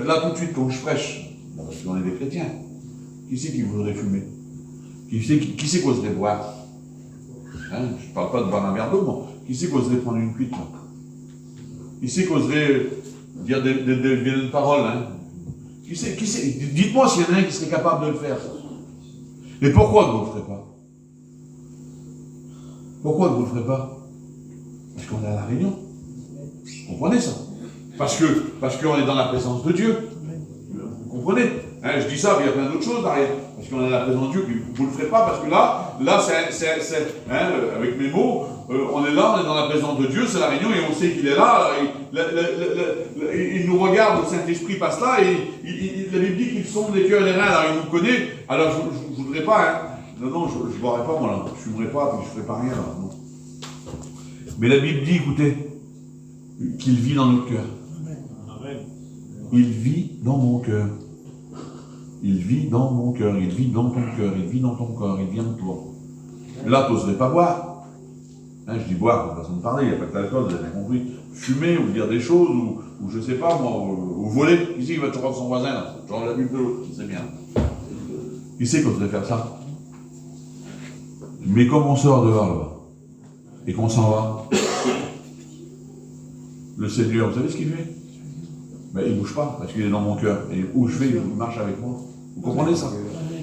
Là, tout de suite, quand je prêche, parce qu'on est des chrétiens, qui c'est qui voudrait fumer? Qui c'est qui oserait boire? Hein, je ne parle pas de boire un verre d'eau, mais qui c'est qui oserait prendre une cuite? Qui c'est qui oserait dire des vilaines paroles? Hein? Qui c'est? Dites-moi s'il y en a un qui serait capable de le faire. Mais pourquoi vous ne le ferez pas? Pourquoi vous ne le ferez pas? Parce qu'on est à la réunion. Vous comprenez ça? Parce qu'on est dans la présence de Dieu. Vous comprenez? Hein, je dis ça, mais il y a plein d'autres choses derrière. Parce qu'on est dans la présence de Dieu, vous ne le ferez pas, parce que là avec mes mots, on est là, on est dans la présence de Dieu, c'est la réunion, et on sait qu'il est là. Il nous regarde, le Saint-Esprit passe là, et la Bible dit qu'ils sont des cœurs et des reins, alors il nous connaît. Alors je ne voudrais pas, hein. Non, je ne boirai pas, moi, là. Je ne fumerai pas, puis je ne ferai pas rien, là. Non. Mais la Bible dit, écoutez, qu'il vit dans notre cœur. Il vit dans mon cœur. Il vit dans mon cœur, il vit dans ton cœur, il vit dans ton corps, il vit en toi. Là, tu n'oserais pas boire. Hein, je dis boire, c'est une façon de parler, il n'y a pas que l'alcool, vous avez bien compris. Fumer ou dire des choses, ou je ne sais pas moi, ou voler. Qui c'est qui va te rendre son voisin, là? Genre la Bible de l'autre, c'est bien. Qui c'est qui oserait faire ça? Mais comme on sort dehors là-bas, et qu'on s'en va, le Seigneur, vous savez ce qu'il fait? Mais il ne bouge pas, parce qu'il est dans mon cœur. Et où je vais, il marche avec moi. Vous comprenez ça?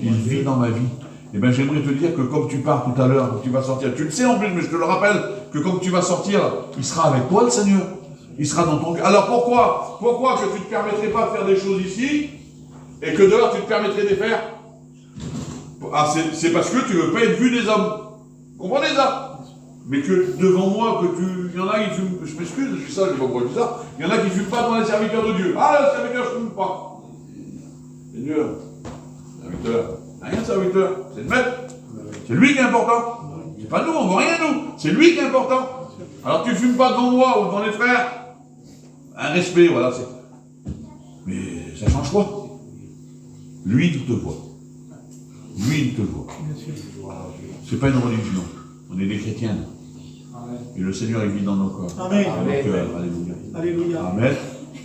Il vit dans ma vie. Eh bien, j'aimerais te dire que comme tu pars tout à l'heure, quand tu vas sortir, tu le sais en plus, mais je te le rappelle, que comme tu vas sortir, il sera avec toi, le Seigneur. Il sera dans ton cœur. Alors pourquoi que tu ne te permettrais pas de faire des choses ici, et que dehors tu te permettrais de les faire? Ah, c'est parce que tu ne veux pas être vu des hommes. Vous comprenez ça? Mais que devant moi, il y en a qui fument, je m'excuse, je dis ça, je ne sais pas pourquoi je dis ça, il y en a qui ne fument pas devant les serviteurs de Dieu. Ah, le serviteur, je ne fume pas. Seigneur, serviteur, rien de serviteur, c'est le maître. C'est lui qui est important. C'est pas nous, on ne voit rien nous. C'est lui qui est important. Alors tu ne fumes pas devant moi ou devant les frères. Un respect, voilà. Mais ça change quoi? Lui, il te voit. Lui, il te voit. C'est pas une religion. On est des chrétiens. Et le Seigneur est vit dans nos corps. Amen. Dans nos cœurs. Alléluia. Alléluia. Amen.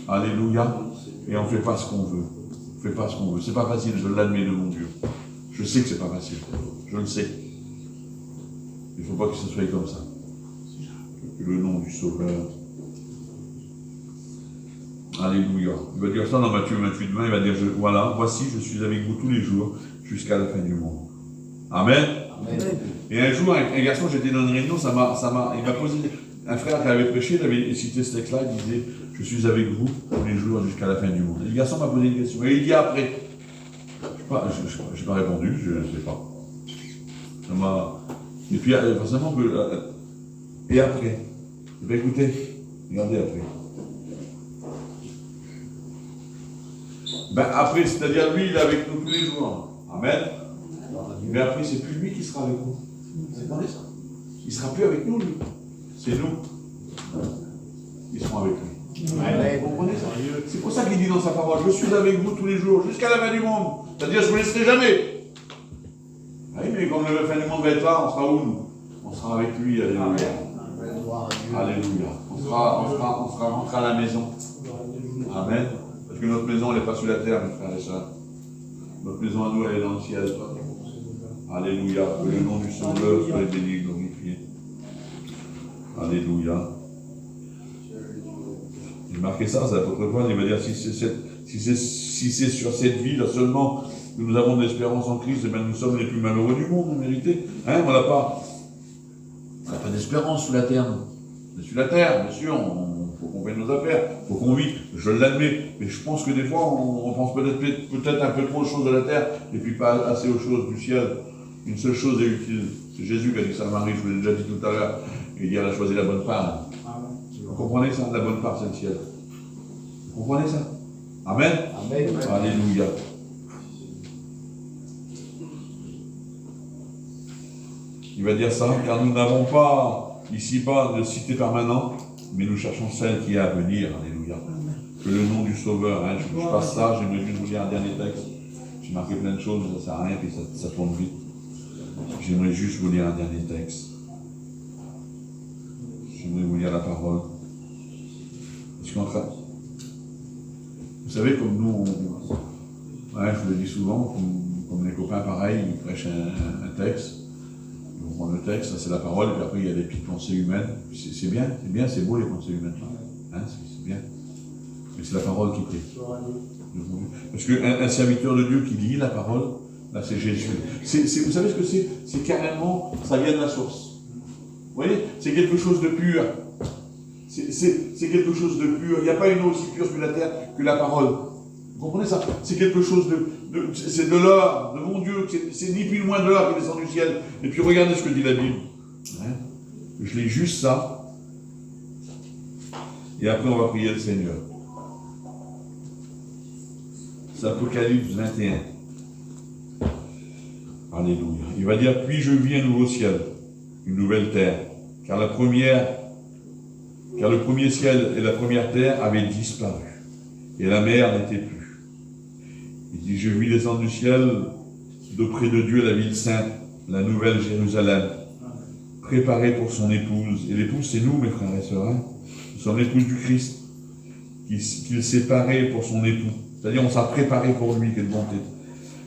Alléluia. Et on ne fait pas ce qu'on veut. On ne fait pas ce qu'on veut. C'est pas facile, je l'admets de mon Dieu. Je sais que c'est pas facile. Je le sais. Il ne faut pas que ce soit comme ça. Que le nom du Sauveur. Alléluia. Il va dire ça dans Matthieu 28, 20. Il va dire, voilà, voici, je suis avec vous tous les jours jusqu'à la fin du monde. Amen. Amen. Et un jour, un garçon, j'étais dans une réunion, il m'a posé, un frère qui avait prêché, il avait cité ce texte-là, il disait, je suis avec vous tous les jours jusqu'à la fin du monde. Et le garçon m'a posé une question. Et il dit après. Je n'ai pas répondu, je ne sais pas. Et puis, forcément, et après. Eh bien, écoutez, regardez après. Ben après, c'est-à-dire lui, il est avec nous tous les jours. Amen. Mais après, c'est plus lui qui sera avec nous. C'est pas ça. Il ne sera plus avec nous, lui. C'est nous. Ils seront avec lui. Vous comprenez ça? C'est pour ça qu'il dit dans sa parole, je suis avec vous tous les jours, jusqu'à la fin du monde. C'est-à-dire, je ne vous laisserai jamais. Oui, mais quand la fin du monde va être là, on sera où, nous? On sera avec lui. Alléluia. Alléluia. On sera rentré à la maison. Amen. Parce que notre maison, elle n'est pas sur la terre, mes frères et sœurs. Notre maison à nous, elle est dans le ciel. Alléluia. Que le nom du Sauveur soit béni et glorifié. Alléluia. J'ai marqué ça, c'est l'apôtre Paul, il va dire, si c'est sur cette vie, là seulement, que nous avons de l'espérance en Christ, et bien nous sommes les plus malheureux du monde, en vérité. Hein, on n'a pas d'espérance sous la terre. Mais sur la terre, bien sûr, il faut qu'on fasse nos affaires, il faut qu'on vive, je l'admets. Mais je pense que des fois, on pense peut-être un peu trop aux choses de la terre, et puis pas assez aux choses du ciel. Une seule chose est utile. C'est Jésus qui a dit ça à Marie, je vous l'ai déjà dit tout à l'heure. Il dit, elle a choisi la bonne part. Vous comprenez ça? La bonne part, c'est le ciel. Vous comprenez ça? Amen. Amen. Alléluia. Il va dire ça, car nous n'avons pas ici-bas de cité permanente, mais nous cherchons celle qui est à venir. Alléluia. Que le nom du Sauveur, hein, je passe ça, j'aimerais juste vous lire un dernier texte. J'ai marqué plein de choses, ça ne sert à rien, puis ça tourne vite. J'aimerais juste vous lire un dernier texte. J'aimerais vous lire la parole. Est-ce qu'on traite? Vous savez, comme nous, je vous le dis souvent, comme les copains, pareil, ils prêchent un texte. On prend le texte, ça c'est la parole, et puis après il y a des petites pensées humaines. C'est bien, c'est beau les pensées humaines. Hein, c'est bien. Mais c'est la parole qui prie. Parce qu'un serviteur de Dieu qui lit la parole, là c'est Jésus. Vous savez ce que c'est? C'est carrément, ça vient de la source. Vous voyez? C'est quelque chose de pur. C'est quelque chose de pur. Il n'y a pas une eau aussi pure sur la terre que la parole. Vous comprenez ça? C'est quelque chose c'est de l'or, de mon Dieu. C'est ni plus ni moins de l'or qui descend du ciel. Et puis regardez ce que dit la Bible. Hein? Je lis juste ça. Et après on va prier le Seigneur. C'est Apocalypse 21. Alléluia. Il va dire, puis je vis un nouveau ciel, une nouvelle terre. Car le premier ciel et la première terre avaient disparu. Et la mer n'était plus. Il dit, je vis descendre du ciel, d'auprès de Dieu, la ville sainte, la nouvelle Jérusalem, préparée pour son épouse. Et l'épouse, c'est nous, mes frères et sœurs. Hein? Nous sommes l'épouse du Christ, qu'il s'est paré pour son époux. C'est-à-dire, on s'est préparé pour lui, quelle bonté.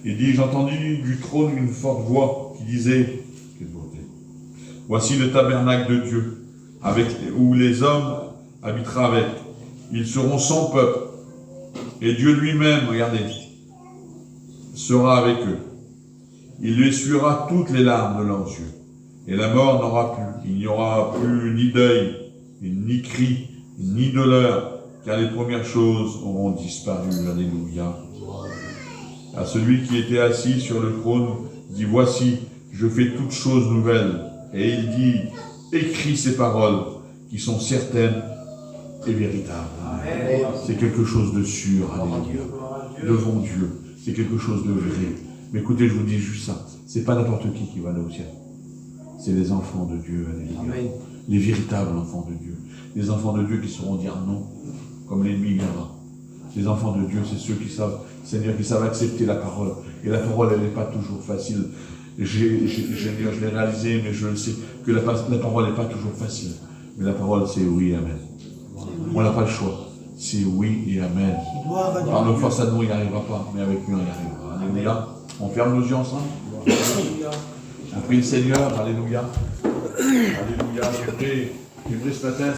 Il dit, j'entendis du trône une forte voix qui disait, quelle bonté, voici le tabernacle de Dieu, où les hommes habitera avec. Ils seront son peuple. Et Dieu lui-même, regardez, sera avec eux. Il essuiera toutes les larmes de leurs yeux. Et la mort n'aura plus. Il n'y aura plus ni deuil, ni cri, ni douleur, car les premières choses auront disparu. Alléluia. À celui qui était assis sur le trône, dit, voici, je fais toutes choses nouvelles. Et il dit, écris ces paroles qui sont certaines et véritables. C'est quelque chose de sûr, alléluia. Devant Dieu, c'est quelque chose de vrai. Mais écoutez, je vous dis juste ça, c'est pas n'importe qui va aller au ciel. C'est les enfants de Dieu, alléluia. Les véritables enfants de Dieu. Les enfants de Dieu qui sauront dire non, comme l'ennemi viendra. Les enfants de Dieu, c'est ceux qui savent, Seigneur, qui savent accepter la parole. Et la parole, elle n'est pas toujours facile. Je l'ai réalisé, mais je le sais, que la parole n'est pas toujours facile. Mais la parole, c'est oui, amen. On n'a pas le choix. C'est oui et amen. Par nos forces à nous, il n'y arrivera pas, mais avec lui, on y arrivera. Alléluia. On ferme nos yeux ensemble. On prie le Seigneur. Alléluia. Alléluia. J'ai pris ce matin.